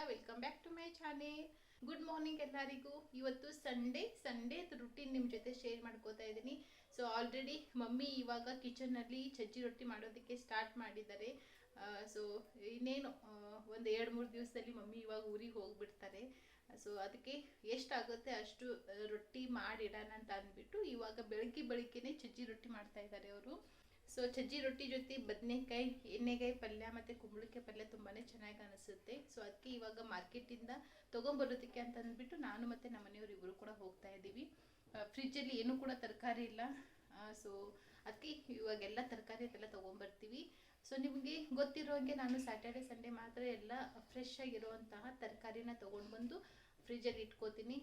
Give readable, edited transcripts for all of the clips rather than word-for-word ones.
Welcome back to my channel. Good morning ಎಲ್ಲರಿಗೂ. ಇವತ್ತು Sunday routine ನಿಮ್ಮ ಜೊತೆ ಶೇರ್ ಮಾಡ್ಕೋತಾ ಇದ್ದೀನಿ. ಸೊ ಆಲ್ರೆಡಿ ಮಮ್ಮಿ ಇವಾಗ ಕಿಚನ್ನಲ್ಲಿ ಸಜ್ಜಿ ರೊಟ್ಟಿ ಮಾಡೋದಕ್ಕೆ ಸ್ಟಾರ್ಟ್ ಮಾಡಿದ್ದಾರೆ. ಸೊ ಇನ್ನೇನು ಒಂದು 2-3 ದಿವಸದಲ್ಲಿ ಮಮ್ಮಿ ಇವಾಗ ಊರಿಗೆ ಹೋಗ್ಬಿಡ್ತಾರೆ. ಸೊ ಅದಕ್ಕೆ ಎಷ್ಟಾಗುತ್ತೆ ಅಷ್ಟು ರೊಟ್ಟಿ ಮಾಡಿಡೋಣ ಅಂತ ಅಂದ್ಬಿಟ್ಟು ಇವಾಗ ಬೆಳಗ್ಗೆನೇ ಸಜ್ಜಿ ರೊಟ್ಟಿ ಮಾಡ್ತಾ ಇದ್ದಾರೆ ಅವರು. ಸೊ ಸಜ್ಜಿ ರೊಟ್ಟಿ ಜೊತೆ ಬದನೆಕಾಯಿ ಎಣ್ಣೆಗಾಯಿ ಪಲ್ಯ ಮತ್ತು ಕುಂಬಳಕಾಯಿ ಪಲ್ಯ ತುಂಬಾ ಚೆನ್ನಾಗಿ ಅನಿಸುತ್ತೆ. ಸೊ ಅದಕ್ಕೆ ಇವಾಗ ಮಾರ್ಕೆಟಿಂದ ತೊಗೊಂಬರೋದಕ್ಕೆ ಅಂತ ಅಂದ್ಬಿಟ್ಟು ನಾನು ಮತ್ತು ನಮ್ಮ ಮನೆಯವರು ಇಬ್ಬರು ಕೂಡ ಹೋಗ್ತಾ ಇದ್ದೀವಿ. ಫ್ರಿಜ್ಜಲ್ಲಿ ಏನೂ ಕೂಡ ತರಕಾರಿ ಇಲ್ಲ. ಸೊ ಅದಕ್ಕೆ ಇವಾಗೆಲ್ಲ ತರಕಾರಿ ಅದೆಲ್ಲ ತೊಗೊಂಬರ್ತೀವಿ. ಸೊ ನಿಮಗೆ ಗೊತ್ತಿರೋ ಹಾಗೆ ನಾನು ಸ್ಯಾಟರ್ಡೆ ಸಂಡೇ ಮಾತ್ರ ಎಲ್ಲ ಫ್ರೆಶ್ ಆಗಿರುವಂತಹ ತರಕಾರಿನ ತೊಗೊಂಡು ಬಂದು ಫ್ರಿಜ್ಜಲ್ಲಿ ಇಟ್ಕೋತೀನಿ.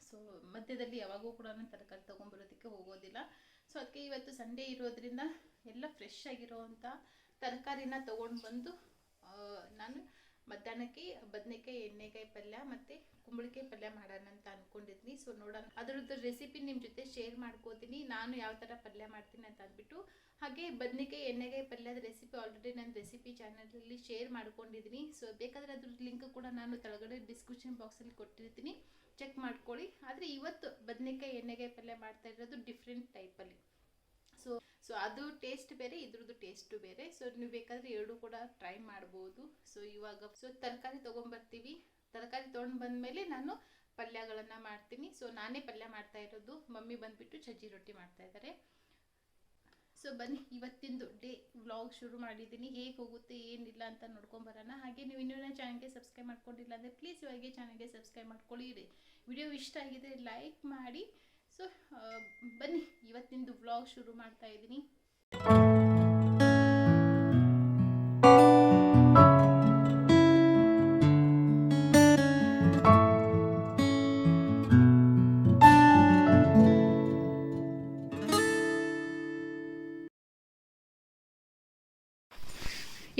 ಸೊ ಮಧ್ಯದಲ್ಲಿ ಯಾವಾಗೂ ಕೂಡ ನಾನು ತರಕಾರಿ ತೊಗೊಂಬರೋದಕ್ಕೆ ಹೋಗೋದಿಲ್ಲ. ಸೊ ಅದಕ್ಕೆ ಇವತ್ತು ಸಂಡೇ ಇರೋದ್ರಿಂದ ಎಲ್ಲ ಫ್ರೆಶ್ ಆಗಿರೋವಂಥ ತರಕಾರಿನ ತೊಗೊಂಡು ಬಂದು ನಾನು ಮಧ್ಯಾಹ್ನಕ್ಕೆ ಬದನೆಕಾಯಿ ಎಣ್ಣೆಗಾಯಿ ಪಲ್ಯ ಮತ್ತು ಕುಂಬಳಕಾಯಿ ಪಲ್ಯ ಮಾಡೋಣ ಅಂತ ಅಂದ್ಕೊಂಡಿದ್ದೀನಿ. ಸೊ ನೋಡೋಣ ಅದರದ್ದು ರೆಸಿಪಿ ನಿಮ್ಮ ಜೊತೆ ಶೇರ್ ಮಾಡ್ಕೋತೀನಿ, ನಾನು ಯಾವ ಥರ ಪಲ್ಯ ಮಾಡ್ತೀನಿ ಅಂತ ಅಂದ್ಬಿಟ್ಟು. ಹಾಗೆ ಬದನೆಕಾಯಿ ಎಣ್ಣೆಗಾಯಿ ಪಲ್ಯದ ರೆಸಿಪಿ ಆಲ್ರೆಡಿ ನನ್ನ ರೆಸಿಪಿ ಚಾನಲಲ್ಲಿ ಶೇರ್ ಮಾಡ್ಕೊಂಡಿದ್ದೀನಿ. ಸೊ ಬೇಕಾದರೆ ಅದ್ರದ್ದು ಲಿಂಕ್ ಕೂಡ ನಾನು ಕೆಳಗಡೆ ಡಿಸ್ಕ್ರಿಪ್ಷನ್ ಬಾಕ್ಸಲ್ಲಿ ಕೊಟ್ಟಿರ್ತೀನಿ, ಚೆಕ್ ಮಾಡ್ಕೊಳ್ಳಿ. ಆದರೆ ಇವತ್ತು ಬದನೆಕಾಯಿ ಎಣ್ಣೆಗಾಯಿ ಪಲ್ಯ ಮಾಡ್ತಾ ಇರೋದು ಡಿಫ್ರೆಂಟ್ ಟೈಪಲ್ಲಿ. ಸೊ ಅದು ಟೇಸ್ಟ್ ಬೇರೆ, ಇದ್ರದ್ದು ಟೇಸ್ಟು ಬೇರೆ. ಸೊ ನೀವು ಬೇಕಾದರೆ ಎರಡೂ ಕೂಡ ಟ್ರೈ ಮಾಡ್ಬೋದು. ಸೊ ಇವಾಗ ತರಕಾರಿ ತೊಗೊಂಬರ್ತೀವಿ. ತರಕಾರಿ ತೊಗೊಂಡು ಬಂದಮೇಲೆ ನಾನು ಪಲ್ಯಗಳನ್ನು ಮಾಡ್ತೀನಿ. ಸೊ ನಾನೇ ಪಲ್ಯ ಮಾಡ್ತಾ ಇರೋದು, ಮಮ್ಮಿ ಬಂದುಬಿಟ್ಟು ಸಜ್ಜಿ ರೊಟ್ಟಿ ಮಾಡ್ತಾ ಇದ್ದಾರೆ. ಸೊ ಬನ್ನಿ ಇವತ್ತಿಂದು ಡೇ ವ್ಲಾಗ್ ಶುರು ಮಾಡಿದ್ದೀನಿ. ಹೇಗೆ ಹೋಗುತ್ತೆ ಏನಿಲ್ಲ ಅಂತ ನೋಡ್ಕೊಂಬರೋಣ. ಹಾಗೆ ನೀವು ಇನ್ನೂ ನನ್ನ ಚಾನಲ್ಗೆ ಸಬ್ಸ್ಕ್ರೈಬ್ ಮಾಡ್ಕೊಂಡಿಲ್ಲ ಅಂದರೆ ಪ್ಲೀಸ್ ಇವಾಗೆ ಚಾನಲ್ಗೆ ಸಬ್ಸ್ಕ್ರೈಬ್ ಮಾಡ್ಕೊಳ್ಳಿ. ವಿಡಿಯೋ ಇಷ್ಟ ಆಗಿದ್ರೆ ಲೈಕ್ ಮಾಡಿ. ಸೊ ಬನ್ನಿ ಇವತ್ತಿಂದು ವ್ಲಾಗ್ ಶುರು ಮಾಡ್ತಾ ಇದ್ದೀನಿ.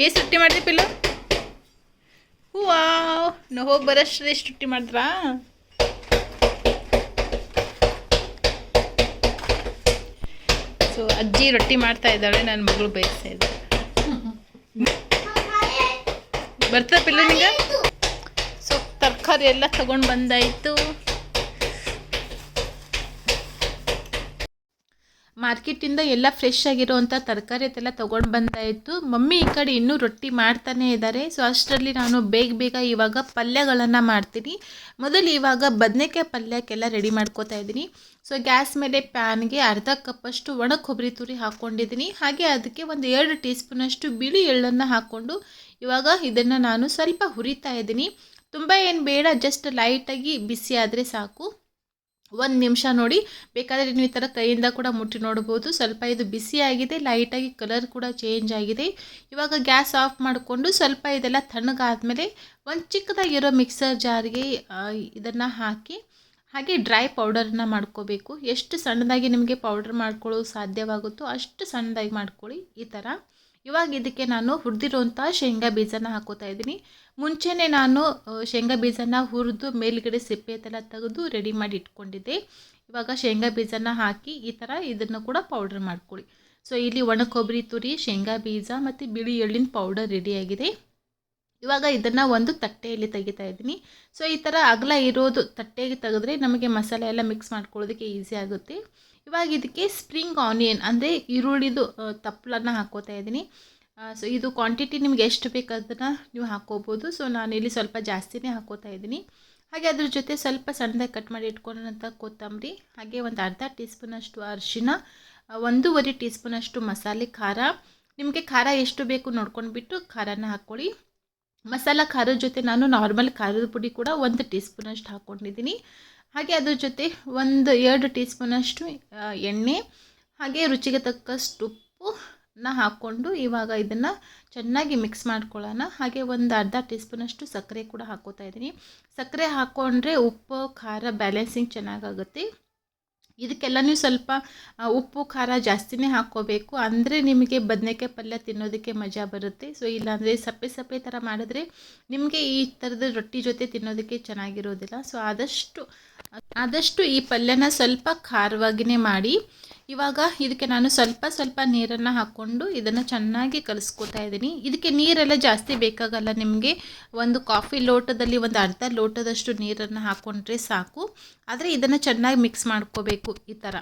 ಎಷ್ಟು ರೊಟ್ಟಿ ಮಾಡಿದೆ ಪಿಲ್ಲು? ಹೂವಾ ನಾವು ಹೋಗಿ ಬರೋಷ್ಟು ಎಷ್ಟು ರೊಟ್ಟಿ ಮಾಡಿದ್ರಾ? ಸೊ ಅಜ್ಜಿ ರೊಟ್ಟಿ ಮಾಡ್ತಾ ಇದ್ದಾಳೆ, ನನ್ನ ಮಗಳು ಬಯಸ್ತಾ ಇದ್ದಾಳೆ. ಬರ್ತದ ಪಿಲ್ಲು ನಿಂಗೆ? ಸೊ ತರಕಾರಿ ಎಲ್ಲ ತಗೊಂಡು ಬಂದಾಯಿತು. ಮಾರ್ಕೆಟಿಂದ ಎಲ್ಲ ಫ್ರೆಶ್ ಆಗಿರೋವಂಥ ತರಕಾರಿ ಅದೆಲ್ಲ ತೊಗೊಂಡು ಬಂದಾಯಿತು. ಮಮ್ಮಿ ಈ ಕಡೆ ಇನ್ನೂ ರೊಟ್ಟಿ ಮಾಡ್ತಾನೇ ಇದ್ದಾರೆ. ಸೊ ಅಷ್ಟರಲ್ಲಿ ನಾನು ಬೇಗ ಇವಾಗ ಪಲ್ಯಗಳನ್ನು ಮಾಡ್ತೀನಿ. ಮೊದಲು ಇವಾಗ ಬದನೆಕಾಯಿ ಪಲ್ಯಕ್ಕೆಲ್ಲ ರೆಡಿ ಮಾಡ್ಕೋತಾ ಇದ್ದೀನಿ. ಸೊ ಗ್ಯಾಸ್ ಮೇಲೆ ಪ್ಯಾನ್ಗೆ ಅರ್ಧ ಕಪ್ಪಷ್ಟು ಒಣ ಕೊಬ್ಬರಿ ತುರಿ ಹಾಕ್ಕೊಂಡಿದ್ದೀನಿ. ಹಾಗೆ ಅದಕ್ಕೆ ಒಂದು 2 ಟೀ ಸ್ಪೂನಷ್ಟು ಬಿಳಿ ಎಳ್ಳನ್ನು ಹಾಕ್ಕೊಂಡು ಇವಾಗ ಇದನ್ನು ನಾನು ಸ್ವಲ್ಪ ಹುರಿತಾ ಇದ್ದೀನಿ. ತುಂಬ ಏನು ಬೇಡ, ಜಸ್ಟ್ ಲೈಟಾಗಿ ಬಿಸಿ ಆದರೆ ಸಾಕು. 1 ನಿಮಿಷ ನೋಡಿ, ಬೇಕಾದರೆ ನೀವು ಈ ಥರ ಕೈಯಿಂದ ಕೂಡ ಮುಟ್ಟಿ ನೋಡ್ಬೋದು. ಸ್ವಲ್ಪ ಇದು ಬಿಸಿಯಾಗಿದೆ, ಲೈಟಾಗಿ ಕಲರ್ ಕೂಡ ಚೇಂಜ್ ಆಗಿದೆ. ಇವಾಗ ಗ್ಯಾಸ್ ಆಫ್ ಮಾಡಿಕೊಂಡು ಸ್ವಲ್ಪ ಇದೆಲ್ಲ ತಣ್ಣಗಾದ್ಮೇಲೆ ಒಂದು ಚಿಕ್ಕದಾಗಿರೋ ಮಿಕ್ಸರ್ ಜಾರ್ಗೆ ಇದನ್ನು ಹಾಕಿ ಹಾಗೆ ಡ್ರೈ ಪೌಡರನ್ನು ಮಾಡ್ಕೋಬೇಕು. ಎಷ್ಟು ಸಣ್ಣದಾಗಿ ನಿಮಗೆ ಪೌಡರ್ ಮಾಡ್ಕೊಳ್ಳೋದು ಸಾಧ್ಯವಾಗುತ್ತೋ ಅಷ್ಟು ಸಣ್ಣದಾಗಿ ಮಾಡ್ಕೊಳ್ಳಿ ಈ ಥರ. ಇವಾಗ ಇದಕ್ಕೆ ನಾನು ಹುರಿದಿರೋಂಥ ಶೇಂಗಾ ಬೀಜನ ಹಾಕೋತಾ ಇದ್ದೀನಿ. ಮುಂಚೆನೇ ನಾನು ಶೇಂಗಾ ಬೀಜನ ಹುರಿದು ಮೇಲ್ಗಡೆ ಸಿಪ್ಪೆ ಎಲ್ಲ ತೆಗೆದು ರೆಡಿ ಮಾಡಿ ಇಟ್ಕೊಂಡಿದ್ದೆ. ಇವಾಗ ಶೇಂಗಾ ಬೀಜನ ಹಾಕಿ ಈ ಥರ ಇದನ್ನು ಕೂಡ ಪೌಡರ್ ಮಾಡ್ಕೊಳ್ಳಿ. ಸೊ ಇಲ್ಲಿ ಒಣ ಕೊಬ್ಬರಿ ತುರಿ, ಶೇಂಗಾ ಬೀಜ ಮತ್ತು ಬಿಳಿ ಎಳ್ಳಿನ ಪೌಡರ್ ರೆಡಿಯಾಗಿದೆ. ಇವಾಗ ಇದನ್ನು ಒಂದು ತಟ್ಟೆಯಲ್ಲಿ ತೆಗಿತಾ ಇದ್ದೀನಿ. ಸೊ ಈ ಥರ ಅಗಲ ಇರೋದು ತಟ್ಟೆಗೆ ತೆಗೆದ್ರೆ ನಮಗೆ ಮಸಾಲೆ ಎಲ್ಲ ಮಿಕ್ಸ್ ಮಾಡ್ಕೊಳ್ಳೋದಕ್ಕೆ ಈಸಿ ಆಗುತ್ತೆ. ಇವಾಗ ಇದಕ್ಕೆ ಸ್ಪ್ರಿಂಗ್ ಆನಿಯನ್ ಅಂದರೆ ಈರುಳ್ಳಿದು ತಪ್ಪಲನ್ನು ಹಾಕ್ಕೋತಾ ಇದ್ದೀನಿ. ಸೊ ಇದು ಕ್ವಾಂಟಿಟಿ ನಿಮ್ಗೆ ಎಷ್ಟು ಬೇಕು ಅದನ್ನು ನೀವು ಹಾಕ್ಕೋಬೋದು. ಸೊ ನಾನಿಲ್ಲಿ ಸ್ವಲ್ಪ ಜಾಸ್ತಿನೇ ಹಾಕ್ಕೋತಾ ಇದ್ದೀನಿ. ಹಾಗೆ ಅದ್ರ ಜೊತೆ ಸ್ವಲ್ಪ ಸಣ್ಣದಾಗಿ ಕಟ್ ಮಾಡಿ ಇಟ್ಕೊಂಡಂಥ ಕೊತ್ತಂಬರಿ, ಹಾಗೆ ಒಂದು ಅರ್ಧ ಟೀ ಸ್ಪೂನಷ್ಟು ಅರಿಶಿನ, 1.5 ಟೀ ಸ್ಪೂನಷ್ಟು ಮಸಾಲೆ ಖಾರ. ನಿಮಗೆ ಖಾರ ಎಷ್ಟು ಬೇಕು ನೋಡ್ಕೊಂಡ್ಬಿಟ್ಟು ಖಾರನ ಹಾಕ್ಕೊಳ್ಳಿ. ಮಸಾಲ ಖಾರದ ಜೊತೆ ನಾನು ನಾರ್ಮಲ್ ಖಾರದ ಪುಡಿ ಕೂಡ 1 ಟೀ ಸ್ಪೂನಷ್ಟು ಹಾಕ್ಕೊಂಡಿದ್ದೀನಿ. ಹಾಗೆ ಅದ್ರ ಜೊತೆ 2 ಟೀ ಸ್ಪೂನಷ್ಟು ಎಣ್ಣೆ, ಹಾಗೆ ರುಚಿಗೆ ತಕ್ಕಷ್ಟು ಉಪ್ಪನ್ನ ಹಾಕ್ಕೊಂಡು ಇವಾಗ ಇದನ್ನು ಚೆನ್ನಾಗಿ ಮಿಕ್ಸ್ ಮಾಡ್ಕೊಳ್ಳೋಣ. ಹಾಗೆ ಒಂದು ಅರ್ಧ ಟೀ ಸ್ಪೂನಷ್ಟು ಸಕ್ಕರೆ ಕೂಡ ಹಾಕ್ಕೋತಾ ಇದ್ದೀನಿ. ಸಕ್ಕರೆ ಹಾಕ್ಕೊಂಡ್ರೆ ಉಪ್ಪು ಖಾರ ಬ್ಯಾಲೆನ್ಸಿಂಗ್ ಚೆನ್ನಾಗಾಗುತ್ತೆ. ಇದಕ್ಕೆಲ್ಲ ನೀವು ಸ್ವಲ್ಪ ಉಪ್ಪು ಖಾರ ಜಾಸ್ತಿನೇ ಹಾಕ್ಕೋಬೇಕು, ಅಂದರೆ ನಿಮಗೆ ಬದನೆಕಾಯಿ ಪಲ್ಯ ತಿನ್ನೋದಕ್ಕೆ ಮಜಾ ಬರುತ್ತೆ. ಸೊ ಇಲ್ಲಾಂದರೆ ಸಪ್ಪೆ ಥರ ಮಾಡಿದ್ರೆ ನಿಮಗೆ ಈ ಥರದ ರೊಟ್ಟಿ ಜೊತೆ ತಿನ್ನೋದಕ್ಕೆ ಚೆನ್ನಾಗಿರೋದಿಲ್ಲ. ಸೊ ಆದಷ್ಟು ಆದಷ್ಟು ಈ ಪಲ್ಯನ ಸ್ವಲ್ಪ ಖಾರವಾಗಿಯೇ ಮಾಡಿ. ಇವಾಗ ಇದಕ್ಕೆ ನಾನು ಸ್ವಲ್ಪ ನೀರನ್ನು ಹಾಕ್ಕೊಂಡು ಇದನ್ನು ಚೆನ್ನಾಗಿ ಕಲಿಸ್ಕೊತಾ ಇದ್ದೀನಿ. ಇದಕ್ಕೆ ನೀರೆಲ್ಲ ಜಾಸ್ತಿ ಬೇಕಾಗಲ್ಲ. ನಿಮಗೆ ಒಂದು ಕಾಫಿ ಲೋಟದಲ್ಲಿ ಒಂದು ಅರ್ಧ ಲೋಟದಷ್ಟು ನೀರನ್ನು ಹಾಕ್ಕೊಂಡ್ರೆ ಸಾಕು. ಆದರೆ ಇದನ್ನು ಚೆನ್ನಾಗಿ ಮಿಕ್ಸ್ ಮಾಡ್ಕೋಬೇಕು. ಈ ಥರ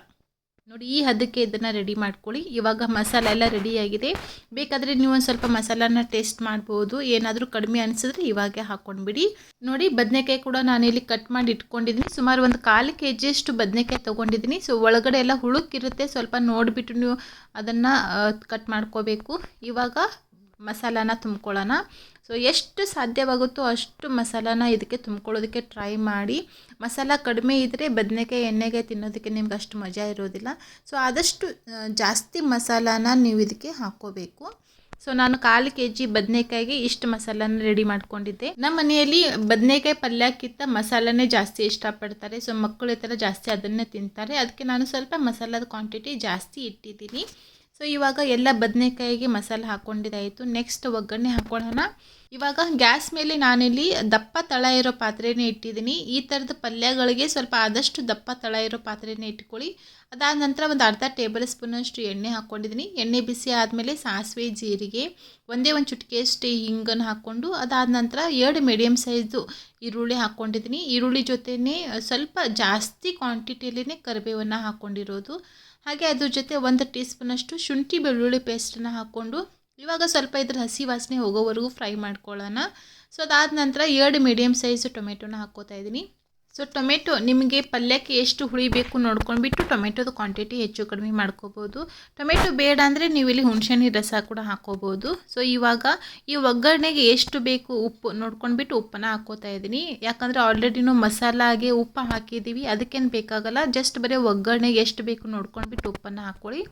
ನೋಡಿ, ಈ ಹದಕ್ಕೆ ಇದನ್ನು ರೆಡಿ ಮಾಡ್ಕೊಳ್ಳಿ. ಇವಾಗ ಮಸಾಲ ಎಲ್ಲ ರೆಡಿಯಾಗಿದೆ. ಬೇಕಾದರೆ ನೀವು ಒಂದು ಸ್ವಲ್ಪ ಮಸಾಲಾನ ಟೇಸ್ಟ್ ಮಾಡ್ಬೋದು. ಏನಾದರೂ ಕಡಿಮೆ ಅನಿಸಿದ್ರೆ ಇವಾಗೆ ಹಾಕ್ಕೊಂಡ್ಬಿಡಿ. ನೋಡಿ, ಬದನೆಕಾಯಿ ಕೂಡ ನಾನಿಲ್ಲಿ ಕಟ್ ಮಾಡಿ ಇಟ್ಕೊಂಡಿದ್ದೀನಿ. ಸುಮಾರು ಒಂದು 1/4 kg ಬದನೆಕಾಯಿ ತೊಗೊಂಡಿದ್ದೀನಿ. ಸೊ ಒಳಗಡೆ ಎಲ್ಲ ಹುಳುಕಿರುತ್ತೆ, ಸ್ವಲ್ಪ ನೋಡಿಬಿಟ್ಟು ನೀವು ಅದನ್ನು ಕಟ್ ಮಾಡ್ಕೋಬೇಕು. ಇವಾಗ ಮಸಾಲಾನ ತುಂಬ್ಕೊಳ್ಳೋಣ. ಸೊ ಎಷ್ಟು ಸಾಧ್ಯವಾಗುತ್ತೋ ಅಷ್ಟು ಮಸಾಲಾನ ಇದಕ್ಕೆ ತುಂಬ್ಕೊಳ್ಳೋದಕ್ಕೆ ಟ್ರೈ ಮಾಡಿ. ಮಸಾಲ ಕಡಿಮೆ ಇದ್ದರೆ ಬದನೆಕಾಯಿ ಎಣ್ಣೆಗಾಯಿ ತಿನ್ನೋದಕ್ಕೆ ನಿಮ್ಗೆ ಅಷ್ಟು ಮಜಾ ಇರೋದಿಲ್ಲ. ಸೊ ಆದಷ್ಟು ಜಾಸ್ತಿ ಮಸಾಲಾನ ನೀವು ಇದಕ್ಕೆ ಹಾಕ್ಕೋಬೇಕು. ಸೊ ನಾನು 1/4 kg ಬದನೆಕಾಯಿಗೆ ಇಷ್ಟು ಮಸಾಲಾನ ರೆಡಿ ಮಾಡ್ಕೊಂಡಿದ್ದೆ. ನಮ್ಮ ಮನೆಯಲ್ಲಿ ಬದನೆಕಾಯಿ ಪಲ್ಯಕ್ಕಿಂತ ಮಸಾಲನೇ ಜಾಸ್ತಿ ಇಷ್ಟಪಡ್ತಾರೆ. ಸೊ ಮಕ್ಕಳು ಈ ಥರ ಜಾಸ್ತಿ ಅದನ್ನೇ ತಿಂತಾರೆ. ಅದಕ್ಕೆ ನಾನು ಸ್ವಲ್ಪ ಮಸಾಲದ ಕ್ವಾಂಟಿಟಿ ಜಾಸ್ತಿ ಇಟ್ಟಿದ್ದೀನಿ. ಸೊ ಇವಾಗ ಎಲ್ಲ ಬದನೆಕಾಯಿಗೆ ಮಸಾಲೆ ಹಾಕ್ಕೊಂಡಿದ್ದಾಯಿತು. ನೆಕ್ಸ್ಟ್ ಒಗ್ಗರಣೆ ಹಾಕ್ಕೊಳ್ಳೋಣ. ಇವಾಗ ಗ್ಯಾಸ್ ಮೇಲೆ ನಾನಿಲ್ಲಿ ದಪ್ಪ ತಳ ಇರೋ ಪಾತ್ರೆನೇ ಇಟ್ಟಿದ್ದೀನಿ. ಈ ಥರದ ಪಲ್ಯಗಳಿಗೆ ಸ್ವಲ್ಪ ಆದಷ್ಟು ದಪ್ಪ ತಳ ಇರೋ ಪಾತ್ರೆನೇ ಇಟ್ಕೊಳ್ಳಿ. ಅದಾದ ನಂತರ ಒಂದು ಅರ್ಧ ಟೇಬಲ್ ಸ್ಪೂನಷ್ಟು ಎಣ್ಣೆ ಹಾಕ್ಕೊಂಡಿದ್ದೀನಿ. ಎಣ್ಣೆ ಬಿಸಿ ಆದಮೇಲೆ ಸಾಸಿವೆ, ಜೀರಿಗೆ, ಒಂದೇ ಒಂದು ಚುಟಿಕೆಯಷ್ಟು ಹಿಂಗನ್ನು ಹಾಕ್ಕೊಂಡು, ಅದಾದ ನಂತರ 2 ಮೀಡಿಯಮ್ ಸೈಜು ಈರುಳ್ಳಿ ಹಾಕ್ಕೊಂಡಿದ್ದೀನಿ. ಈರುಳ್ಳಿ ಜೊತೆನೇ ಸ್ವಲ್ಪ ಜಾಸ್ತಿ ಕ್ವಾಂಟಿಟಿಯಲ್ಲೇ ಕರಿಬೇವನ್ನು ಹಾಕ್ಕೊಂಡಿರೋದು. ಹಾಗೆ ಅದ್ರ ಜೊತೆ 1 ಟೀ ಸ್ಪೂನಷ್ಟು ಶುಂಠಿ ಬೆಳ್ಳುಳ್ಳಿ ಪೇಸ್ಟನ್ನು ಹಾಕ್ಕೊಂಡು ಇವಾಗ ಸ್ವಲ್ಪ ಇದ್ರ ಹಸಿ ವಾಸನೆ ಹೋಗೋವರೆಗೂ ಫ್ರೈ ಮಾಡ್ಕೊಳ್ಳೋಣ. ಸೊ ಅದಾದ ನಂತರ 2 ಮೀಡಿಯಮ್ ಸೈಜ್ ಟೊಮೆಟೊನ ಹಾಕ್ಕೋತಾ ಇದ್ದೀನಿ. ಸೊ ಟೊಮೆಟೊ ನಿಮಗೆ ಪಲ್ಯಕ್ಕೆ ಎಷ್ಟು ಹುಳಿ ಬೇಕು ನೋಡ್ಕೊಂಡ್ಬಿಟ್ಟು ಟೊಮೆಟೊದ ಕ್ವಾಂಟಿಟಿ ಹೆಚ್ಚು ಕಡಿಮೆ ಮಾಡ್ಕೋಬೋದು. ಟೊಮೆಟೊ ಬೇಡ ಅಂದರೆ ನೀವು ಇಲ್ಲಿ ಹುಣಸೆಹಣ್ಣಿನ ರಸ ಕೂಡ ಹಾಕ್ಕೋಬೋದು. ಸೊ ಇವಾಗ ಈ ಒಗ್ಗರಣೆಗೆ ಎಷ್ಟು ಬೇಕು ಉಪ್ಪು ನೋಡ್ಕೊಂಡ್ಬಿಟ್ಟು ಉಪ್ಪನ್ನು ಹಾಕ್ಕೋತಾ ಇದ್ದೀನಿ. ಯಾಕಂದರೆ ಆಲ್ರೆಡಿ ನಾವು ಮಸಾಲಾಗೆ ಉಪ್ಪು ಹಾಕಿದ್ದೀವಿ, ಅದಕ್ಕೇನು ಬೇಕಾಗಲ್ಲ. ಜಸ್ಟ್ ಬರೀ ಒಗ್ಗರಣೆಗೆ ಎಷ್ಟು ಬೇಕು ನೋಡ್ಕೊಂಡ್ಬಿಟ್ಟು ಉಪ್ಪನ್ನು ಹಾಕ್ಕೊಳ್ಳಿ.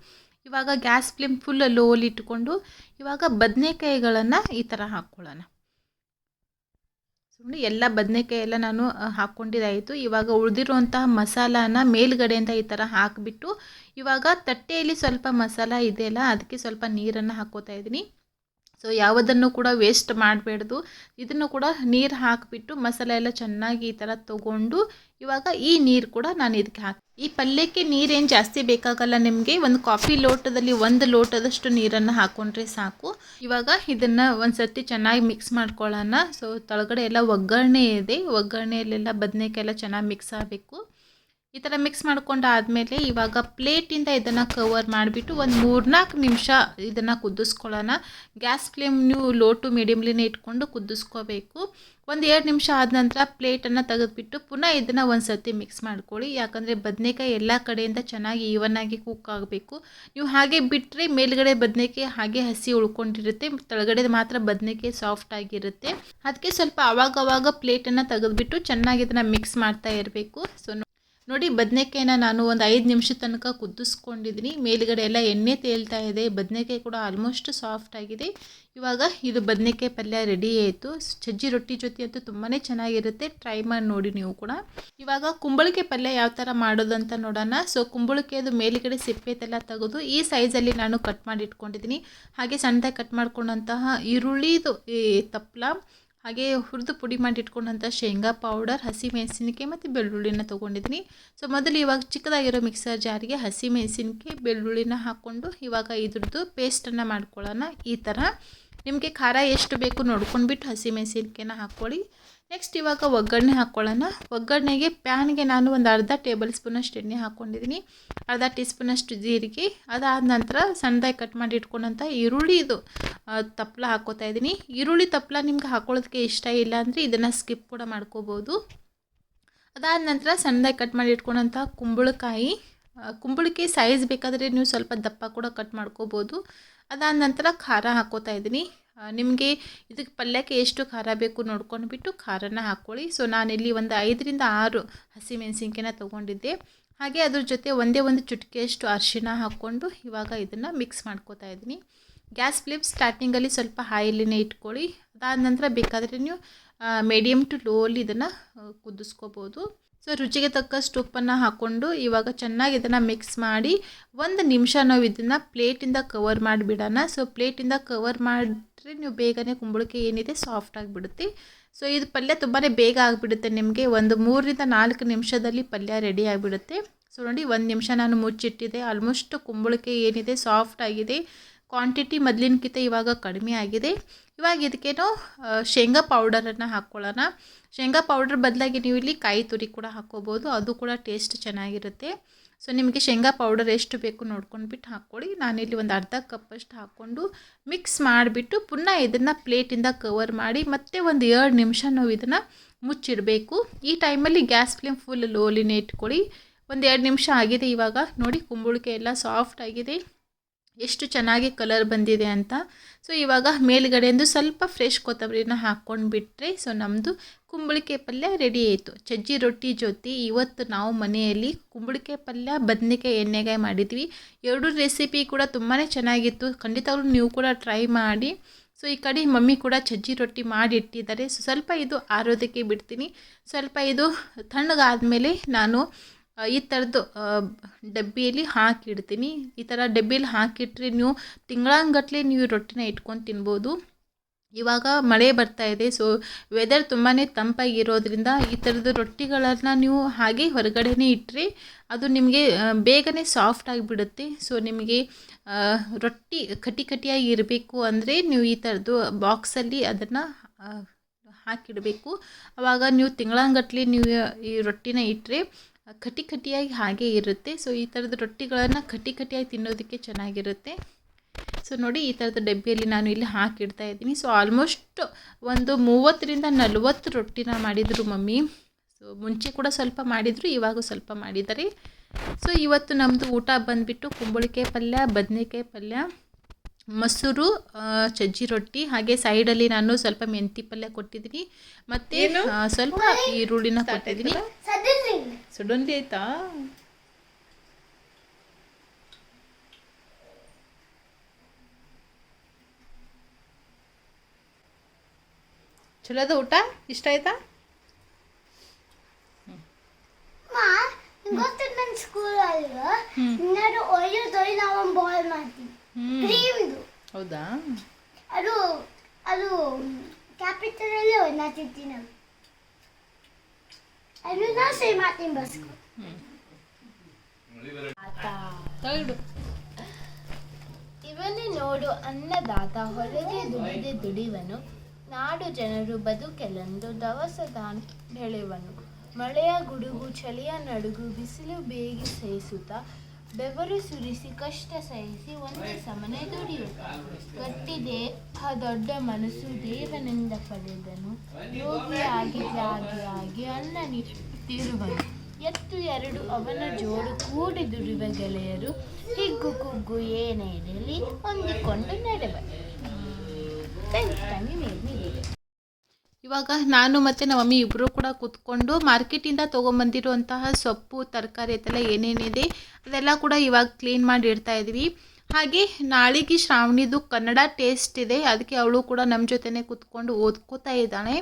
ಇವಾಗ ಗ್ಯಾಸ್ ಫ್ಲೇಮ್ ಫುಲ್ ಲೋಲಿ ಇಟ್ಕೊಂಡು ಇವಾಗ ಬದನೆಕಾಯಿಗಳನ್ನು ಈ ಥರ ಹಾಕ್ಕೊಳ್ಳೋಣ. ಸುಮ್ಮನೆ ಎಲ್ಲ ಬದನೆಕಾಯಿ ಎಲ್ಲ ನಾನು ಹಾಕ್ಕೊಂಡಿದ್ದಾಯಿತು. ಇವಾಗ ಉಳಿದಿರುವಂತಹ ಮಸಾಲಾನ ಮೇಲ್ಗಡೆಯಿಂದ ಈ ಥರ ಹಾಕಿಬಿಟ್ಟು ಇವಾಗ ತಟ್ಟೆಯಲ್ಲಿ ಸ್ವಲ್ಪ ಮಸಾಲ ಇದೆಯಲ್ಲ ಅದಕ್ಕೆ ಸ್ವಲ್ಪ ನೀರನ್ನು ಹಾಕ್ಕೋತಾ ಇದ್ದೀನಿ. ಸೊ ಯಾವುದನ್ನು ಕೂಡ ವೇಸ್ಟ್ ಮಾಡಬೇಡ್ದು. ಇದನ್ನು ಕೂಡ ನೀರು ಹಾಕಿಬಿಟ್ಟು ಮಸಾಲೆ ಎಲ್ಲ ಚೆನ್ನಾಗಿ ಈ ಥರ ತೊಗೊಂಡು ಇವಾಗ ಈ ನೀರು ಕೂಡ ನಾನು ಇದಕ್ಕೆ ಹಾಕಿ. ಈ ಪಲ್ಯಕ್ಕೆ ನೀರೇನು ಜಾಸ್ತಿ ಬೇಕಾಗಲ್ಲ. ನಿಮಗೆ ಒಂದು ಕಾಫಿ ಲೋಟದಲ್ಲಿ 1 ಲೋಟದಷ್ಟು ನೀರನ್ನು ಹಾಕ್ಕೊಂಡ್ರೆ ಸಾಕು. ಇವಾಗ ಇದನ್ನು ಒಂದು ಸರ್ತಿ ಚೆನ್ನಾಗಿ ಮಿಕ್ಸ್ ಮಾಡ್ಕೊಳ್ಳೋಣ. ಸೊ ತಳಗಡೆ ಎಲ್ಲ ಒಗ್ಗರಣೆ ಇದೆ, ಒಗ್ಗರಣೆಯಲ್ಲೆಲ್ಲ ಬದನೆಕಾಯಿ ಎಲ್ಲ ಚೆನ್ನಾಗಿ ಮಿಕ್ಸ್ ಆಗಬೇಕು. ಈ ಥರ ಮಿಕ್ಸ್ ಮಾಡ್ಕೊಂಡಾದಮೇಲೆ ಇವಾಗ ಪ್ಲೇಟಿಂದ ಇದನ್ನು ಕವರ್ ಮಾಡಿಬಿಟ್ಟು ಒಂದು 3-4 ನಿಮಿಷ ಇದನ್ನು ಕುದಿಸ್ಕೊಳ್ಳೋಣ. ಗ್ಯಾಸ್ ಫ್ಲೇಮ್ ನೀವು ಲೋ ಟು ಮೀಡಿಯಮ್ಲಿನೇ ಇಟ್ಕೊಂಡು ಕುದಿಸ್ಕೋಬೇಕು. ಒಂದು 2 ನಿಮಿಷ ಆದ ನಂತರ ಪ್ಲೇಟನ್ನು ತೆಗೆದುಬಿಟ್ಟು ಪುನಃ ಇದನ್ನು ಒಂದು ಸರ್ತಿ ಮಿಕ್ಸ್ ಮಾಡ್ಕೊಳ್ಳಿ. ಯಾಕಂದರೆ ಬದನೆಕಾಯಿ ಎಲ್ಲ ಕಡೆಯಿಂದ ಚೆನ್ನಾಗಿ ಈವನ್ನಾಗಿ ಕುಕ್ ಆಗಬೇಕು. ನೀವು ಹಾಗೆ ಬಿಟ್ಟರೆ ಮೇಲ್ಗಡೆ ಬದನೆಕಾಯಿ ಹಾಗೆ ಹಸಿ ಉಳ್ಕೊಂಡಿರುತ್ತೆ, ಕೆಳಗಡೆ ಮಾತ್ರ ಬದನೆಕಾಯಿ ಸಾಫ್ಟ್ ಆಗಿರುತ್ತೆ. ಅದಕ್ಕೆ ಸ್ವಲ್ಪ ಆವಾಗವಾಗ ಪ್ಲೇಟನ್ನು ತೆಗೆದುಬಿಟ್ಟು ಚೆನ್ನಾಗಿ ಇದನ್ನು ಮಿಕ್ಸ್ ಮಾಡ್ತಾ ಇರಬೇಕು. ಸೊ ನೋಡಿ, ಬದನೆಕಾಯಿನ ನಾನು ಒಂದು 5 ನಿಮಿಷ ತನಕ ಕುದಿಸ್ಕೊಂಡಿದ್ದೀನಿ. ಮೇಲುಗಡೆ ಎಲ್ಲ ಎಣ್ಣೆ ತೇಲ್ತಾ ಇದೆ. ಬದನೆಕಾಯಿ ಕೂಡ ಆಲ್ಮೋಸ್ಟ್ ಸಾಫ್ಟ್ ಆಗಿದೆ. ಇವಾಗ ಇದು ಬದನೆಕಾಯಿ ಪಲ್ಯ ರೆಡಿ ಆಯಿತು. ಸಜ್ಜಿ ರೊಟ್ಟಿ ಜೊತೆ ಅಂತೂ ತುಂಬಾ ಚೆನ್ನಾಗಿರುತ್ತೆ. ಟ್ರೈ ಮಾಡಿ ನೋಡಿ ನೀವು ಕೂಡ. ಇವಾಗ ಕುಂಬಳಕಾಯಿ ಪಲ್ಯ ಯಾವ ಥರ ಮಾಡೋದು ಅಂತ ನೋಡೋಣ. ಸೊ ಕುಂಬಳಕಾಯಿದು ಮೇಲುಗಡೆ ಸಿಪ್ಪೆತೆಲ್ಲ ತೆಗೆದು ಈ ಸೈಜಲ್ಲಿ ನಾನು ಕಟ್ ಮಾಡಿ ಇಟ್ಕೊಂಡಿದ್ದೀನಿ. ಹಾಗೆ ಸಣ್ಣದಾಗಿ ಕಟ್ ಮಾಡ್ಕೊಂಡಂತಹ ಈರುಳ್ಳಿದು ತಪ್ಪಲ, ಹಾಗೆ ಹುರಿದು ಪುಡಿ ಮಾಡಿ ಇಟ್ಕೊಂಡಂಥ ಶೇಂಗಾ ಪೌಡರ್, ಹಸಿಮೆಣಸಿನಕಾಯಿ ಮತ್ತು ಬೆಳ್ಳುಳ್ಳಿನ ತೊಗೊಂಡಿದ್ದೀನಿ. ಸೊ ಮೊದಲು ಇವಾಗ ಚಿಕ್ಕದಾಗಿರೋ ಮಿಕ್ಸರ್ ಜಾರಿಗೆ ಹಸಿಮೆಣಸಿನಕಾಯಿ, ಬೆಳ್ಳುಳ್ಳಿನ ಹಾಕ್ಕೊಂಡು ಇವಾಗ ಇದ್ರದ್ದು ಪೇಸ್ಟನ್ನು ಮಾಡ್ಕೊಳ್ಳೋಣ. ಈ ಥರ ನಿಮಗೆ ಖಾರ ಎಷ್ಟು ಬೇಕು ನೋಡ್ಕೊಂಡ್ಬಿಟ್ಟು ಹಸಿಮೆಣಸಿನಕಾಯಿನ ಹಾಕ್ಕೊಳ್ಳಿ. ನೆಕ್ಸ್ಟ್ ಇವಾಗ ಒಗ್ಗರಣೆ ಹಾಕ್ಕೊಳ್ಳೋಣ. ಒಗ್ಗರಣೆಗೆ ಪ್ಯಾನ್ಗೆ ನಾನು ಒಂದು ಅರ್ಧ ಟೇಬಲ್ ಸ್ಪೂನಷ್ಟು ಎಣ್ಣೆ ಹಾಕ್ಕೊಂಡಿದ್ದೀನಿ, ಅರ್ಧ ಟೀ ಸ್ಪೂನಷ್ಟು ಜೀರಿಗೆ, ಅದಾದ ನಂತರ ಸಣ್ಣದಾಗಿ ಕಟ್ ಮಾಡಿ ಇಟ್ಕೊಂಡಂಥ ಈರುಳ್ಳಿದು ತಪ್ಪಲ ಹಾಕ್ಕೋತಾ ಇದ್ದೀನಿ. ಈರುಳ್ಳಿ ತಪ್ಪಲ ನಿಮ್ಗೆ ಹಾಕೊಳ್ಳೋದಕ್ಕೆ ಇಷ್ಟ ಇಲ್ಲ ಅಂದರೆ ಇದನ್ನು ಸ್ಕಿಪ್ ಕೂಡ ಮಾಡ್ಕೋಬೋದು. ಅದಾದ ನಂತರ ಸಣ್ಣದಾಗಿ ಕಟ್ ಮಾಡಿ ಇಟ್ಕೊಂಡಂಥ ಕುಂಬಳಕಾಯಿ ಸೈಜ್ ಬೇಕಾದರೆ ನೀವು ಸ್ವಲ್ಪ ದಪ್ಪ ಕೂಡ ಕಟ್ ಮಾಡ್ಕೋಬೋದು. ಅದಾದ ನಂತರ ಖಾರ ಹಾಕ್ಕೋತಾ ಇದ್ದೀನಿ. ನಿಮಗೆ ಇದಕ್ಕೆ ಪಲ್ಯಕ್ಕೆ ಎಷ್ಟು ಖಾರ ಬೇಕು ನೋಡ್ಕೊಂಡ್ಬಿಟ್ಟು ಖಾರನ ಹಾಕ್ಕೊಳ್ಳಿ. ಸೊ ನಾನಿಲ್ಲಿ ಒಂದು 5-6 ಹಸಿಮೆಣಸಿನ್ಕಾಯಿನ ತೊಗೊಂಡಿದ್ದೆ. ಹಾಗೆ ಅದ್ರ ಜೊತೆ ಒಂದೇ ಒಂದು ಚುಟಿಕೆಯಷ್ಟು ಅರಿಶಿನ ಹಾಕ್ಕೊಂಡು ಇವಾಗ ಇದನ್ನು ಮಿಕ್ಸ್ ಮಾಡ್ಕೋತಾ ಇದ್ದೀನಿ. ಗ್ಯಾಸ್ ಫ್ಲೇಮ್ ಸ್ಟಾರ್ಟಿಂಗಲ್ಲಿ ಸ್ವಲ್ಪ ಹೈಲಿನೇ ಇಟ್ಕೊಳ್ಳಿ. ಅದಾದ ನಂತರ ಬೇಕಾದರೆ ನೀವು ಮೀಡಿಯಮ್ ಟು ಲೋಲಿ ಇದನ್ನು ಕುದಿಸ್ಕೋಬೋದು. ಸೊ ರುಚಿಗೆ ತಕ್ಕಷ್ಟು ಉಪ್ಪನ್ನು ಹಾಕ್ಕೊಂಡು ಇವಾಗ ಚೆನ್ನಾಗಿ ಇದನ್ನು ಮಿಕ್ಸ್ ಮಾಡಿ 1 ನಿಮಿಷ ನಾವು ಇದನ್ನು ಪ್ಲೇಟಿಂದ ಕವರ್ ಮಾಡಿಬಿಡೋಣ. ಸೊ ಪ್ಲೇಟಿಂದ ಕವರ್ ಮಾಡಿದ್ರೆ ನೀವು ಬೇಗನೆ ಕುಂಬಳಕಾಯಿ ಏನಿದೆ ಸಾಫ್ಟ್ ಆಗಿಬಿಡುತ್ತೆ. ಸೊ ಇದು ಪಲ್ಯ ತುಂಬಾ ಬೇಗ ಆಗಿಬಿಡುತ್ತೆ, ನಿಮಗೆ ಒಂದು 3-4 ನಿಮಿಷದಲ್ಲಿ ಪಲ್ಯ ರೆಡಿ ಆಗಿಬಿಡುತ್ತೆ. ಸೊ ನೋಡಿ 1 ನಿಮಿಷ ನಾನು ಮುಚ್ಚಿಟ್ಟಿದ್ದೆ. ಆಲ್ಮೋಸ್ಟ್ ಕುಂಬಳಕಾಯಿ ಏನಿದೆ ಸಾಫ್ಟ್ ಆಗಿದೆ. ಕ್ವಾಂಟಿಟಿ ಮೊದಲಿನಕ್ಕಿಂತ ಇವಾಗ ಕಡಿಮೆ ಆಗಿದೆ. ಇವಾಗ ಇದಕ್ಕೇನೋ ಶೇಂಗಾ ಪೌಡರನ್ನು ಹಾಕ್ಕೊಳ್ಳೋಣ. ಶೇಂಗಾ ಪೌಡರ್ ಬದಲಾಗಿ ನೀವು ಇಲ್ಲಿ ಕಾಯಿ ತುರಿ ಕೂಡ ಹಾಕ್ಕೋಬೋದು, ಅದು ಕೂಡ ಟೇಸ್ಟ್ ಚೆನ್ನಾಗಿರುತ್ತೆ. ಸೊ ನಿಮಗೆ ಶೇಂಗಾ ಪೌಡರ್ ಎಷ್ಟು ಬೇಕು ನೋಡ್ಕೊಂಡ್ಬಿಟ್ಟು ಹಾಕ್ಕೊಳ್ಳಿ. ನಾನಿಲ್ಲಿ ಒಂದು ಅರ್ಧ ಕಪ್ಪಷ್ಟು ಹಾಕ್ಕೊಂಡು ಮಿಕ್ಸ್ ಮಾಡಿಬಿಟ್ಟು ಪುನಃ ಇದನ್ನು ಪ್ಲೇಟಿಂದ ಕವರ್ ಮಾಡಿ ಮತ್ತೆ ಒಂದು 2 ನಿಮಿಷ ನಾವು ಇದನ್ನು ಮುಚ್ಚಿಡಬೇಕು. ಈ ಟೈಮಲ್ಲಿ ಗ್ಯಾಸ್ ಫ್ಲೇಮ್ ಫುಲ್ ಲೋಲಿನೇ ಇಟ್ಕೊಳ್ಳಿ. ಒಂದು 2 ನಿಮಿಷ ಆಗಿದೆ. ಇವಾಗ ನೋಡಿ ಕುಂಬಳಕಾಯಿ ಎಲ್ಲ ಸಾಫ್ಟ್ ಆಗಿದೆ, ಎಷ್ಟು ಚೆನ್ನಾಗಿ ಕಲರ್ ಬಂದಿದೆ ಅಂತ. ಸೊ ಇವಾಗ ಮೇಲುಗಡೆಯಿಂದ ಸ್ವಲ್ಪ ಫ್ರೆಶ್ ಕೊತ್ತಂಬರಿನ ಹಾಕ್ಕೊಂಡು ಬಿಟ್ಟರೆ ಸೊ ನಮ್ಮದು ಕುಂಬಳಕಾಯಿ ಪಲ್ಯ ರೆಡಿ ಆಯಿತು. ಸಜ್ಜಿ ರೊಟ್ಟಿ ಜೊತೆ ಇವತ್ತು ನಾವು ಮನೆಯಲ್ಲಿ ಕುಂಬಳಕಾಯಿ ಪಲ್ಯ ಬದನೆಕಾಯಿ ಎಣ್ಣೆಗಾಯಿ ಮಾಡಿದ್ವಿ. 2 ರೆಸಿಪಿ ಕೂಡ ತುಂಬಾ ಚೆನ್ನಾಗಿತ್ತು. ಖಂಡಿತವಾಗ್ಲೂ ನೀವು ಕೂಡ ಟ್ರೈ ಮಾಡಿ. ಸೊ ಈ ಕಡೆ ಮಮ್ಮಿ ಕೂಡ ಸಜ್ಜಿ ರೊಟ್ಟಿ ಮಾಡಿ ಇಟ್ಟಿದ್ದಾರೆ. ಸೊ ಸ್ವಲ್ಪ ಇದು ಆರೋದಕ್ಕೆ ಬಿಡ್ತೀನಿ. ಸ್ವಲ್ಪ ಇದು ತಣ್ಣಗಾದಮೇಲೆ ನಾನು ಈ ಥರದ್ದು ಡಬ್ಬಿಯಲ್ಲಿ ಹಾಕಿಡ್ತೀನಿ. ಈ ಥರ ಡಬ್ಬಿಯಲ್ಲಿ ಹಾಕಿಟ್ರೆ ನೀವು ತಿಂಗಳಂಗಟ್ಟಲೆ ನೀವು ರೊಟ್ಟಿನ ಇಟ್ಕೊಂಡು ತಿನ್ಬೋದು. ಇವಾಗ ಮಳೆ ಬರ್ತಾ ಇದೆ, ಸೊ ವೆದರ್ ತುಂಬಾ ತಂಪಾಗಿರೋದ್ರಿಂದ ಈ ಥರದ್ದು ರೊಟ್ಟಿಗಳನ್ನು ನೀವು ಹಾಗೆ ಹೊರಗಡೆನೇ ಇಟ್ಟರೆ ಅದು ನಿಮಗೆ ಬೇಗನೆ ಸಾಫ್ಟ್ ಆಗಿಬಿಡುತ್ತೆ. ಸೊ ನಿಮಗೆ ರೊಟ್ಟಿ ಕಟ್ಟಿಯಾಗಿ ಇರಬೇಕು ಅಂದರೆ ನೀವು ಈ ಥರದ್ದು ಬಾಕ್ಸಲ್ಲಿ ಅದನ್ನು ಹಾಕಿಡಬೇಕು. ಆವಾಗ ನೀವು ತಿಂಗಳಂಗಟ್ಟಲೆ ನೀವು ಈ ರೊಟ್ಟಿನ ಇಟ್ಟರೆ ಕಟ್ಟಿಯಾಗಿ ಹಾಗೆ ಇರುತ್ತೆ. ಸೊ ಈ ಥರದ ರೊಟ್ಟಿಗಳನ್ನು ಕಟ್ಟಿಯಾಗಿ ತಿನ್ನೋದಕ್ಕೆ ಚೆನ್ನಾಗಿರುತ್ತೆ. ಸೊ ನೋಡಿ ಈ ಥರದ ಡಬ್ಬಿಯಲ್ಲಿ ನಾನು ಇಲ್ಲಿ ಹಾಕಿಡ್ತಾ ಇದ್ದೀನಿ. ಸೊ ಆಲ್ಮೋಸ್ಟ್ ಒಂದು 30-40 ರೊಟ್ಟಿನ ಮಾಡಿದರು ಮಮ್ಮಿ. ಸೊ ಮುಂಚೆ ಕೂಡ ಸ್ವಲ್ಪ ಮಾಡಿದರು, ಇವಾಗ ಸ್ವಲ್ಪ ಮಾಡಿದ್ದಾರೆ. ಸೊ ಇವತ್ತು ನಮ್ಮದು ಊಟ ಬಂದುಬಿಟ್ಟು ಕುಂಬಳಕಾಯಿ ಪಲ್ಯ, ಬದನೆಕಾಯಿ ಪಲ್ಯ, ಮೊಸರು, ಸಜ್ಜಿ ರೊಟ್ಟಿ, ಹಾಗೆ ಸೈಡಲ್ಲಿ ನಾನು ಸ್ವಲ್ಪ ಮೆಂತಿ ಪಲ್ಯ ಕೊಟ್ಟಿದ್ದೀನಿ, ಮತ್ತು ಸ್ವಲ್ಪ ಈರುಳ್ಳಿನ ಕೊಟ್ಟಿದ್ದೀನಿ. ಸಡನ್ಲಿ ಆಯ್ತಾ? ಚಲೋದ ಊಟ? ಇಷ್ಟ ಆಯ್ತಾ? ಹೌದಾ? ಅದು ಕ್ಯಾಪಿಟಲ್ ಅಲ್ಲಿ ಓದ್ನಾತಿರ್ತೀನಿ. ಅದು ನಾ ಸೇಮ್ ಮಾಡ್ತೀನಿ ಬಸ್ಕೊ. ಇವನೇ ನೋಡು ಅನ್ನದಾತ, ಹೊರಗೆ ದುಡಿದೆ ದುಡಿವನು, ನಾಡು ಜನರು ಬದುಕೆಲೆಂದು ದವಸದಾನ ಬೆಳೆವನು. ಮಳೆಯ ಗುಡುಗು ಚಳಿಯ ನಡುಗು ಬಿಸಿಲು ಬೇಗಿ ಸಹಿಸುತ್ತಾ ಬೆವರು ಸುರಿಸಿ ಕಷ್ಟ ಸಹಿಸಿ ಒಂದೇ ಸಮನೆ ದುಡಿಯುತ್ತ ಗಟ್ಟಿದೆ ಆ ದೊಡ್ಡ ಮನಸ್ಸು ದೇವನಿಂದ ಪಡೆದನು. ಯೋಗಿಯಾಗಿ ತ್ಯಾಗಿಯಾಗಿ ಅನ್ನ ನೀಡುತ್ತಿರುವನು. ಎತ್ತು 2 ಅವನ ಜೋಡು ಕೂಡಿ ದುಡಿಯುವ ಗೆಳೆಯರು ಹಿಗ್ಗು ಕುಗ್ಗು ಏನೇ ಇರಲಿ ಹೊಂದಿಕೊಂಡು ನಡೆಬರು. ಇವಾಗ ನಾನು ಮತ್ತು ನಮ್ಮ ಮಮ್ಮಿ ಇಬ್ಬರು ಕೂಡ ಕೂತ್ಕೊಂಡು ಮಾರ್ಕೆಟಿಂದ ತೊಗೊಂಬಂದಿರುವಂತಹ ಸೊಪ್ಪು ತರಕಾರಿ ಅದೆಲ್ಲ ಏನೇನಿದೆ ಅದೆಲ್ಲ ಕೂಡ ಇವಾಗ ಕ್ಲೀನ್ ಮಾಡಿ ಇಡ್ತಾ ಇದ್ವಿ. ಹಾಗೆ ನಾಳೆಗೆ ಶ್ರಾವಣಿದು ಕನ್ನಡ ಟೆಸ್ಟ್ ಇದೆ, ಅದಕ್ಕೆ ಅವಳು ಕೂಡ ನಮ್ಮ ಜೊತೆನೇ ಕೂತ್ಕೊಂಡು ಓದ್ಕೋತಾ ಇದ್ದಾಳೆ.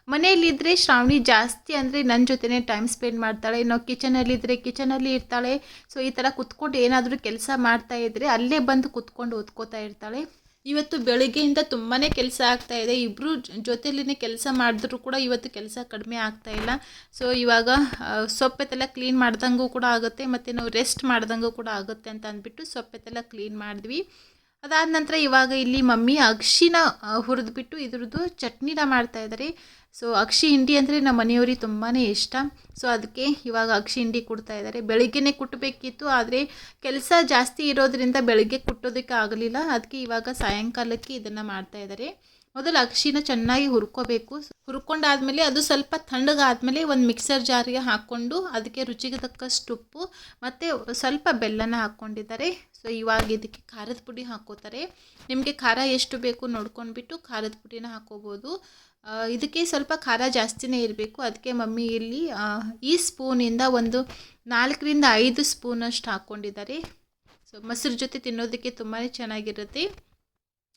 ಮನೆಯಲ್ಲಿದ್ದರೆ ಶ್ರಾವಣಿ ಜಾಸ್ತಿ ಅಂದರೆ ನನ್ನ ಜೊತೆನೇ ಟೈಮ್ ಸ್ಪೆಂಡ್ ಮಾಡ್ತಾಳೆ. ನಾವು ಕಿಚನಲ್ಲಿದ್ದರೆ ಕಿಚನಲ್ಲಿ ಇರ್ತಾಳೆ. ಸೊ ಈ ಥರ ಕೂತ್ಕೊಂಡು ಏನಾದರೂ ಕೆಲಸ ಮಾಡ್ತಾಯಿದ್ರೆ ಅಲ್ಲೇ ಬಂದು ಕೂತ್ಕೊಂಡು ಓದ್ಕೋತಾ ಇರ್ತಾಳೆ. ಇವತ್ತು ಬೆಳಗ್ಗೆಯಿಂದ ತುಂಬಾ ಕೆಲಸ ಆಗ್ತಾಯಿದೆ. ಇಬ್ಬರು ಜೊತೆಲಿನೇ ಕೆಲಸ ಮಾಡಿದ್ರೂ ಕೂಡ ಇವತ್ತು ಕೆಲಸ ಕಡಿಮೆ ಆಗ್ತಾಯಿಲ್ಲ. ಸೊ ಇವಾಗ ಸೊಪ್ಪೆತ್ತೆಲ್ಲ ಕ್ಲೀನ್ ಮಾಡ್ದಂಗೂ ಕೂಡ ಆಗುತ್ತೆ, ಮತ್ತು ನಾವು ರೆಸ್ಟ್ ಮಾಡ್ದಂಗೂ ಕೂಡ ಆಗುತ್ತೆ ಅಂತ ಅಂದ್ಬಿಟ್ಟು ಸೊಪ್ಪೆತ್ತೆಲ್ಲ ಕ್ಲೀನ್ ಮಾಡಿದ್ವಿ. ಅದಾದ ನಂತರ ಇವಾಗ ಇಲ್ಲಿ ಮಮ್ಮಿ ಅಗಶಿನ ಹುರಿದ್ಬಿಟ್ಟು ಇದ್ರದ್ದು ಚಟ್ನಿನ ಮಾಡ್ತಾಯಿದ್ದಾರೆ. ಸೊ ಅಗಶಿ ಹಿಂಡಿ ಅಂದರೆ ನಮ್ಮ ಮನೆಯವ್ರಿಗೆ ತುಂಬಾ ಇಷ್ಟ. ಸೊ ಅದಕ್ಕೆ ಇವಾಗ ಅಗಶಿ ಹಿಂಡಿ ಕೊಡ್ತಾಯಿದ್ದಾರೆ. ಬೆಳಗ್ಗೆನೇ ಕುಟ್ಟಬೇಕಿತ್ತು, ಆದರೆ ಕೆಲಸ ಜಾಸ್ತಿ ಇರೋದ್ರಿಂದ ಬೆಳಗ್ಗೆ ಕುಟ್ಟೋದಕ್ಕೆ ಆಗಲಿಲ್ಲ. ಅದಕ್ಕೆ ಇವಾಗ ಸಾಯಂಕಾಲಕ್ಕೆ ಇದನ್ನು ಮಾಡ್ತಾಯಿದ್ದಾರೆ. ಮೊದಲು ಅಗಶಿನ ಚೆನ್ನಾಗಿ ಹುರ್ಕೋಬೇಕು. ಹುರ್ಕೊಂಡಾದ್ಮೇಲೆ ಅದು ಸ್ವಲ್ಪ ತಣ್ಣಗಾದ್ಮೇಲೆ ಒಂದು ಮಿಕ್ಸರ್ ಜಾರಿಗೆ ಹಾಕ್ಕೊಂಡು ಅದಕ್ಕೆ ರುಚಿಗೆ ತಕ್ಕಷ್ಟು ಉಪ್ಪು ಮತ್ತು ಸ್ವಲ್ಪ ಬೆಲ್ಲನ ಹಾಕ್ಕೊಂಡಿದ್ದಾರೆ. ಸೊ ಇವಾಗ ಇದಕ್ಕೆ ಖಾರದ ಪುಡಿ ಹಾಕ್ಕೋತಾರೆ. ನಿಮಗೆ ಖಾರ ಎಷ್ಟು ಬೇಕು ನೋಡ್ಕೊಂಡ್ಬಿಟ್ಟು ಖಾರದ ಪುಡಿನ ಹಾಕ್ಕೋಬೋದು. ಇದಕ್ಕೆ ಸ್ವಲ್ಪ ಖಾರ ಜಾಸ್ತಿನೇ ಇರಬೇಕು. ಅದಕ್ಕೆ ಮಮ್ಮಿ ಇಲ್ಲಿ ಈ ಸ್ಪೂನಿಂದ ಒಂದು 4-5 ಸ್ಪೂನಷ್ಟು ಹಾಕ್ಕೊಂಡಿದ್ದಾರೆ. ಸೊ ಮೊಸರು ಜೊತೆ ತಿನ್ನೋದಕ್ಕೆ ತುಂಬಾ ಚೆನ್ನಾಗಿರುತ್ತೆ.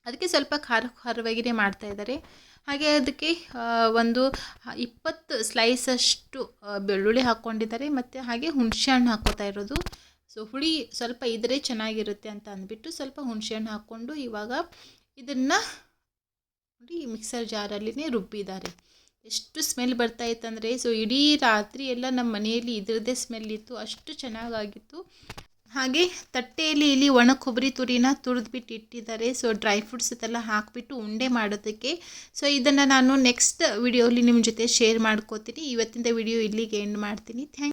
ಅದಕ್ಕೆ ಸ್ವಲ್ಪ ಖಾರವಾಗಿಯೇ ಮಾಡ್ತಾಯಿದ್ದಾರೆ. ಹಾಗೆ ಅದಕ್ಕೆ ಒಂದು 20 ಸ್ಲೈಸಷ್ಟು ಬೆಳ್ಳುಳ್ಳಿ ಹಾಕ್ಕೊಂಡಿದ್ದಾರೆ, ಮತ್ತು ಹಾಗೆ ಹುಣಸೆಹಣ್ಣು ಹಾಕ್ಕೋತಾ ಇರೋದು. ಸೊ ಹುಳಿ ಸ್ವಲ್ಪ ಇದ್ದರೆ ಚೆನ್ನಾಗಿರುತ್ತೆ ಅಂತ ಅಂದ್ಬಿಟ್ಟು ಸ್ವಲ್ಪ ಹುಣಸೆಹಣ್ಣು ಹಾಕ್ಕೊಂಡು ಇವಾಗ ಇದನ್ನು ನೋಡಿ ಮಿಕ್ಸರ್ ಜಾರಲ್ಲಿನೇ ರುಬ್ಬಿದ್ದಾರೆ. ಎಷ್ಟು ಸ್ಮೆಲ್ ಬರ್ತಾ ಇತ್ತಂದರೆ ಸೊ ಇಡೀ ರಾತ್ರಿ ಎಲ್ಲ ನಮ್ಮ ಮನೆಯಲ್ಲಿ ಇದರದ್ದೇ ಸ್ಮೆಲ್ ಇತ್ತು, ಅಷ್ಟು ಚೆನ್ನಾಗಾಗಿತ್ತು. ಹಾಗೆ ತಟ್ಟೆಯಲ್ಲಿ ಇಲ್ಲಿ ಒಣ ಕೊಬ್ಬರಿ ತುರಿನ ತುರಿದ್ಬಿಟ್ಟು ಇಟ್ಟಿದ್ದಾರೆ. ಸೊ ಡ್ರೈ ಫ್ರೂಟ್ಸ್ ಇದೆಲ್ಲ ಹಾಕಿಬಿಟ್ಟು ಉಂಡೆ ಮಾಡೋದಕ್ಕೆ. ಸೊ ಇದನ್ನು ನಾನು ನೆಕ್ಸ್ಟ್ ವಿಡಿಯೋಲಿ ನಿಮ್ಮ ಜೊತೆ ಶೇರ್ ಮಾಡ್ಕೋತೀನಿ. ಇವತ್ತಿನ ವಿಡಿಯೋ ಇಲ್ಲಿಗೆ ಎಂಡ್ ಮಾಡ್ತೀನಿ. ಥ್ಯಾಂಕ್